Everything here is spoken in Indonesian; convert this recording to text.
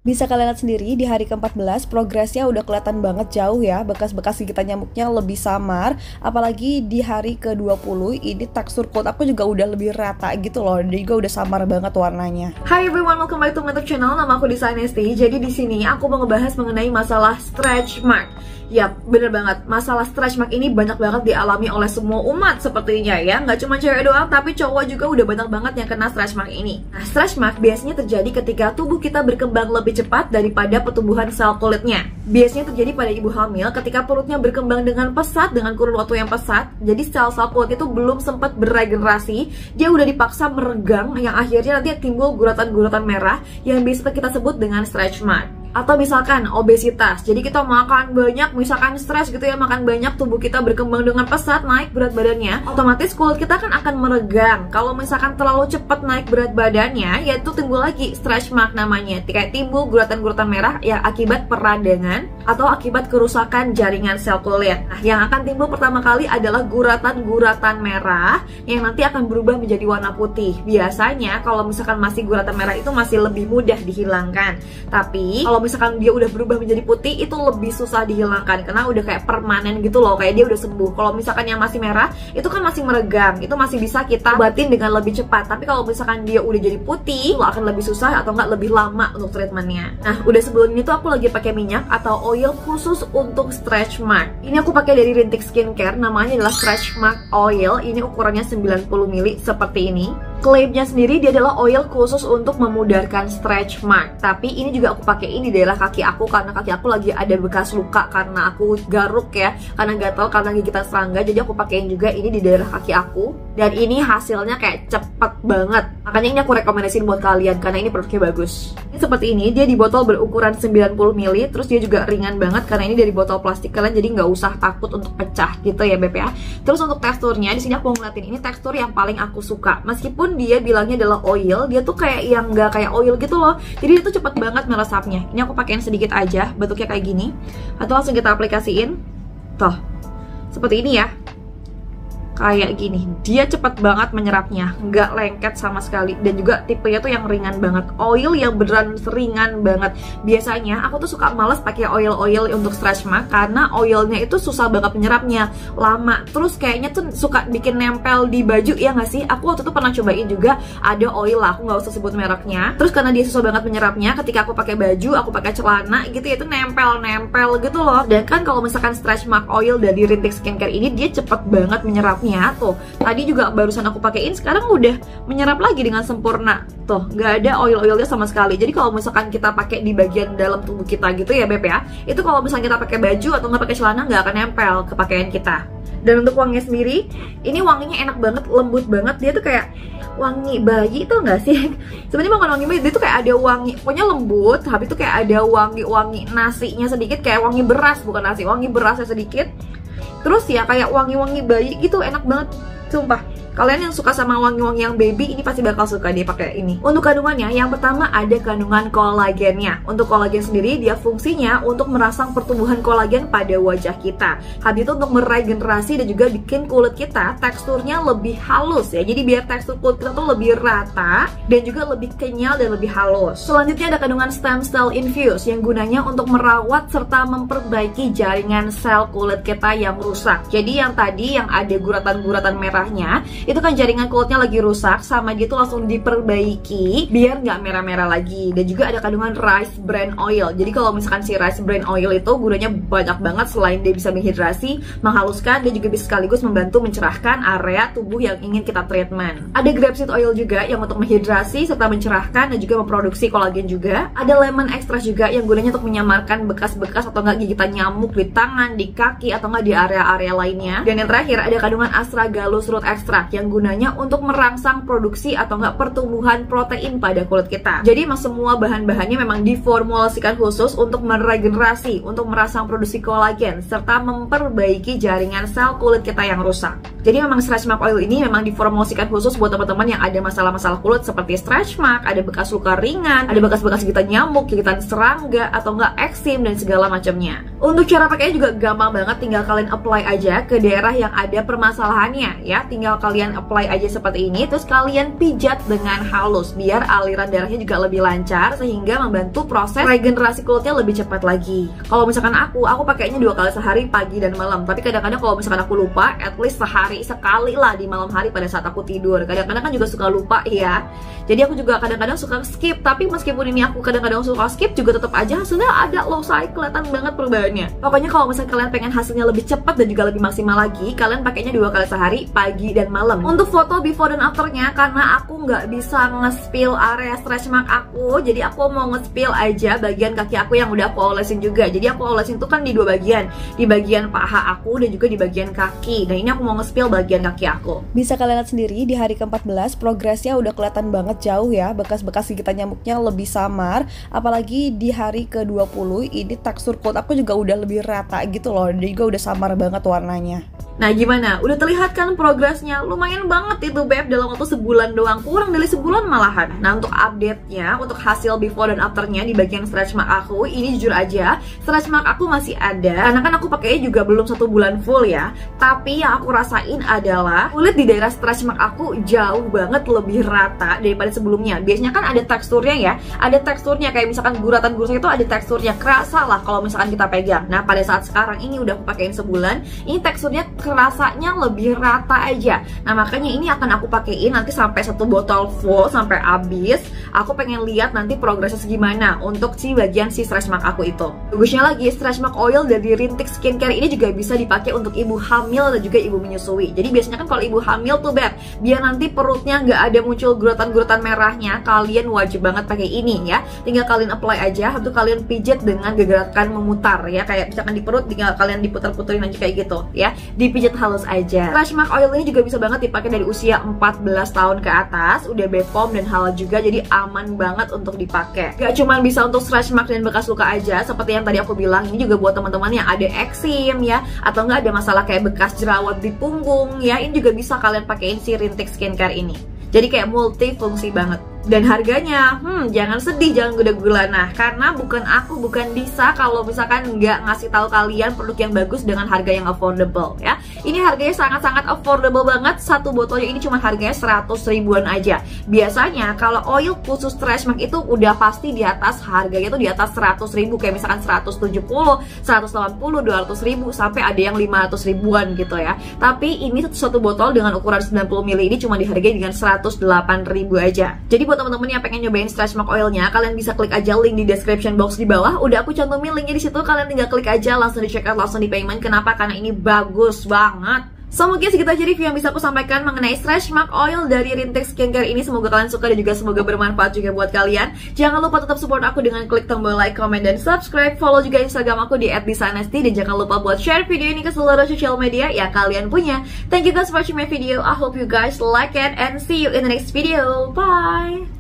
Bisa kalian lihat sendiri di hari ke-14 progresnya udah kelihatan banget jauh ya, bekas-bekas gigitan nyamuknya lebih samar. Apalagi di hari ke-20 ini tekstur kulit aku juga udah lebih rata gitu loh, dan juga udah samar banget warnanya. Hi everyone, welcome back to my YouTube channel. Nama aku Disa Anesti. Jadi di sini aku mau ngebahas mengenai masalah stretch mark. Yap, bener banget. Masalah stretch mark ini banyak banget dialami oleh semua umat sepertinya ya. Nggak cuma cewek doang, tapi cowok juga udah banyak banget yang kena stretch mark ini. Nah, stretch mark biasanya terjadi ketika tubuh kita berkembang lebih cepat daripada pertumbuhan sel kulitnya. Biasanya terjadi pada ibu hamil ketika perutnya berkembang dengan pesat, dengan kurun waktu yang pesat. Jadi sel-sel kulit itu belum sempat beregenerasi, dia udah dipaksa meregang, yang akhirnya nanti timbul guratan-guratan merah yang bisa kita sebut dengan stretch mark. Atau misalkan obesitas, jadi kita makan banyak, misalkan stres gitu ya, makan banyak, tubuh kita berkembang dengan pesat, naik berat badannya, otomatis kulit kita kan akan meregang. Kalau misalkan terlalu cepat naik berat badannya, yaitu timbul lagi stretch mark namanya, kayak timbul guratan-guratan merah yang akibat peradangan atau akibat kerusakan jaringan sel kulit. Nah, yang akan timbul pertama kali adalah guratan-guratan merah yang nanti akan berubah menjadi warna putih. Biasanya kalau misalkan masih guratan merah itu masih lebih mudah dihilangkan, tapi kalau misalkan dia udah berubah menjadi putih itu lebih susah dihilangkan karena udah kayak permanen gitu loh, kayak dia udah sembuh. Kalau misalkan yang masih merah itu kan masih meregang, itu masih bisa kita obatin dengan lebih cepat. Tapi kalau misalkan dia udah jadi putih, itu akan lebih susah atau nggak lebih lama untuk treatmentnya. Nah, udah sebelum ini tuh aku lagi pakai minyak atau oil khusus untuk stretch mark. Ini aku pakai dari Rintik Skincare, namanya adalah stretch mark oil. Ini ukurannya 90 ml seperti ini. Klaimnya sendiri dia adalah oil khusus untuk memudarkan stretch mark. Tapi ini juga aku pakai ini di daerah kaki aku karena kaki aku lagi ada bekas luka karena aku garuk ya, karena gatal karena gigitan serangga. Jadi aku pakein juga ini di daerah kaki aku, dan ini hasilnya kayak cepet banget. Makanya ini aku rekomendasiin buat kalian karena ini produknya bagus. Ini seperti ini, dia di botol berukuran 90 ml, terus dia juga ringan banget karena ini dari botol plastik kalian, jadi nggak usah takut untuk pecah gitu ya Beb ya. Terus untuk teksturnya di sini aku mau ngeliatin, ini tekstur yang paling aku suka. Meskipun dia bilangnya adalah oil, dia tuh kayak yang nggak kayak oil gitu loh, jadi dia tuh cepet banget meresapnya. Ini aku pakein sedikit aja, bentuknya kayak gini, atau langsung kita aplikasiin. Tuh, seperti ini ya, kayak gini. Dia cepet banget menyerapnya, nggak lengket sama sekali, dan juga tipenya tuh yang ringan banget, oil yang beneran ringan banget. Biasanya aku tuh suka males pakai oil untuk stretch mark karena oilnya itu susah banget menyerapnya, lama, terus kayaknya tuh suka bikin nempel di baju, ya nggak sih? Aku waktu itu pernah cobain juga, ada oil lah, aku nggak usah sebut mereknya. Terus karena dia susah banget menyerapnya, ketika aku pakai baju, aku pakai celana gitu ya, itu nempel gitu loh. Dan kan kalau misalkan stretch mark oil dari Rintik Skincare ini, dia cepet banget menyerapnya. Tuh, tadi juga barusan aku pakein, sekarang udah menyerap lagi dengan sempurna. Tuh, nggak ada oil-oilnya sama sekali. Jadi kalau misalkan kita pakai di bagian dalam tubuh kita gitu ya Beb ya, itu kalau misalkan kita pakai baju atau nggak pakai celana nggak akan nempel ke pakaian kita. Dan untuk wanginya sendiri, ini wanginya enak banget, lembut banget. Dia tuh kayak wangi bayi, tuh nggak sih? Sebenarnya bukan wangi bayi, dia tuh kayak ada wangi, pokoknya lembut. Habis itu kayak ada wangi nasinya sedikit, kayak wangi beras, bukan nasi, wangi berasnya sedikit. Terus ya kayak wangi-wangi bayi gitu, enak banget, sumpah. Kalian yang suka sama wangi-wangi yang baby, ini pasti bakal suka dia pakai ini. Untuk kandungannya, yang pertama ada kandungan kolagennya. Untuk kolagen sendiri, dia fungsinya untuk merangsang pertumbuhan kolagen pada wajah kita. Habis itu untuk meregenerasi dan juga bikin kulit kita teksturnya lebih halus ya. Jadi biar tekstur kulit kita tuh lebih rata dan juga lebih kenyal dan lebih halus. Selanjutnya ada kandungan stem cell infuse yang gunanya untuk merawat serta memperbaiki jaringan sel kulit kita yang rusak. Jadi yang tadi yang ada guratan-guratan merahnya, itu kan jaringan kulitnya lagi rusak, sama dia tuh langsung diperbaiki biar nggak merah-merah lagi. Dan juga ada kandungan rice bran oil. Jadi kalau misalkan si rice bran oil itu gunanya banyak banget, selain dia bisa menghidrasi, menghaluskan, dia juga bisa sekaligus membantu mencerahkan area tubuh yang ingin kita treatment. Ada grapeseed oil juga yang untuk menghidrasi serta mencerahkan dan juga memproduksi kolagen juga. Ada lemon extract juga yang gunanya untuk menyamarkan bekas-bekas atau nggak gigitan nyamuk di tangan, di kaki, atau nggak di area-area lainnya. Dan yang terakhir ada kandungan astragalus root extract yang gunanya untuk merangsang produksi atau enggak pertumbuhan protein pada kulit kita. Jadi emang semua bahan-bahannya memang diformulasikan khusus untuk meregenerasi, untuk merangsang produksi kolagen, serta memperbaiki jaringan sel kulit kita yang rusak. Jadi memang stretch mark oil ini memang diformulasikan khusus buat teman-teman yang ada masalah-masalah kulit seperti stretch mark, ada bekas luka ringan, ada bekas-bekas gigitan nyamuk, gigitan serangga, atau enggak eksim dan segala macamnya. Untuk cara pakainya juga gampang banget, tinggal kalian apply aja ke daerah yang ada permasalahannya ya. Tinggal kalian kalian apply aja seperti ini, terus kalian pijat dengan halus biar aliran darahnya juga lebih lancar, sehingga membantu proses regenerasi kulitnya lebih cepat lagi. Kalau misalkan aku pakainya 2 kali sehari, pagi dan malam. Tapi kadang-kadang kalau misalkan aku lupa, at least sehari sekali lah di malam hari pada saat aku tidur. Kadang-kadang kan juga suka lupa ya. Jadi aku juga kadang-kadang suka skip. Tapi meskipun ini aku kadang-kadang suka skip, juga tetap aja hasilnya ada loh, saya kelihatan banget perubahannya. Pokoknya kalau misalkan kalian pengen hasilnya lebih cepat dan juga lebih maksimal lagi, kalian pakainya 2 kali sehari, pagi dan malam. Untuk foto before dan afternya, karena aku nggak bisa nge-spill area stretch mark aku, jadi aku mau nge-spill aja bagian kaki aku yang udah aku olesin juga. Jadi aku olesin tuh kan di 2 bagian, di bagian paha aku dan juga di bagian kaki. Nah ini aku mau nge-spill bagian kaki aku. Bisa kalian lihat sendiri di hari ke-14 progresnya udah kelihatan banget jauh ya, bekas-bekas gigitan nyamuknya lebih samar. Apalagi di hari ke-20 ini tekstur kulit aku juga udah lebih rata gitu loh, dan juga udah samar banget warnanya. Nah gimana? Udah terlihat kan progresnya? Lumayan banget itu Beb, dalam waktu sebulan doang, kurang dari sebulan malahan. Nah untuk update-nya, untuk hasil before dan afternya di bagian stretch mark aku, ini jujur aja stretch mark aku masih ada, karena kan aku pakainya juga belum 1 bulan full ya. Tapi yang aku rasain adalah kulit di daerah stretch mark aku jauh banget lebih rata daripada sebelumnya. Biasanya kan ada teksturnya ya, ada teksturnya kayak misalkan guratan-guratan itu ada teksturnya, kerasa lah kalau misalkan kita pegang. Nah pada saat sekarang ini udah aku pakein sebulan, ini teksturnya rasanya lebih rata aja. Nah makanya ini akan aku pakein nanti sampai 1 botol full sampai habis. Aku pengen lihat nanti progresnya segimana untuk si bagian si stretch mark aku itu. Bagusnya lagi, stretch mark oil dari Rintik Skincare ini juga bisa dipakai untuk ibu hamil dan juga ibu menyusui. Jadi biasanya kan kalau ibu hamil tuh Beb, biar nanti perutnya nggak ada muncul guratan-guratan merahnya, kalian wajib banget pakai ini ya. Tinggal kalian apply aja, habis itu kalian pijat dengan gerakan memutar ya, kayak misalkan di perut tinggal kalian diputar-puterin aja kayak gitu ya. Pijat halus aja. Stretch mark oil ini juga bisa banget dipakai dari usia 14 tahun ke atas, udah BPOM dan halal juga, jadi aman banget untuk dipakai. Gak cuma bisa untuk stretch mark dan bekas luka aja, seperti yang tadi aku bilang, ini juga buat teman-teman yang ada eksim ya, atau nggak ada masalah kayak bekas jerawat di punggung ya, ini juga bisa kalian pakein si Rintik Skincare ini. Jadi kayak multifungsi banget. Dan harganya, jangan sedih, jangan gula-gulana. Karena bukan aku, bukan Disa kalau misalkan nggak ngasih tahu kalian produk yang bagus dengan harga yang affordable ya. Ini harganya sangat-sangat affordable banget. 1 botolnya ini cuma harganya 100 ribuan aja. Biasanya kalau oil khusus stretch mark itu udah pasti di atas, harganya tuh di atas 100 ribu. Kayak misalkan 170, 180, 200 ribu, sampai ada yang 500 ribuan gitu ya. Tapi ini 1 botol dengan ukuran 90 ml ini cuma dihargai dengan 108 ribu aja. Jadi buat teman-teman yang pengen nyobain stretch mark oilnya, kalian bisa klik aja link di description box di bawah. Udah aku cantumin linknya di situ, kalian tinggal klik aja, langsung di check out, langsung di payment. Kenapa? Karena ini bagus banget. So mungkin segitu aja review yang bisa aku sampaikan mengenai stretch mark oil dari Rintik Skincare ini. Semoga kalian suka dan juga semoga bermanfaat juga buat kalian. Jangan lupa tetap support aku dengan klik tombol like, comment, dan subscribe. Follow juga Instagram aku di @disanesti, dan jangan lupa buat share video ini ke seluruh sosial media yang kalian punya. Thank you guys for watching my video. I hope you guys like it and see you in the next video. Bye.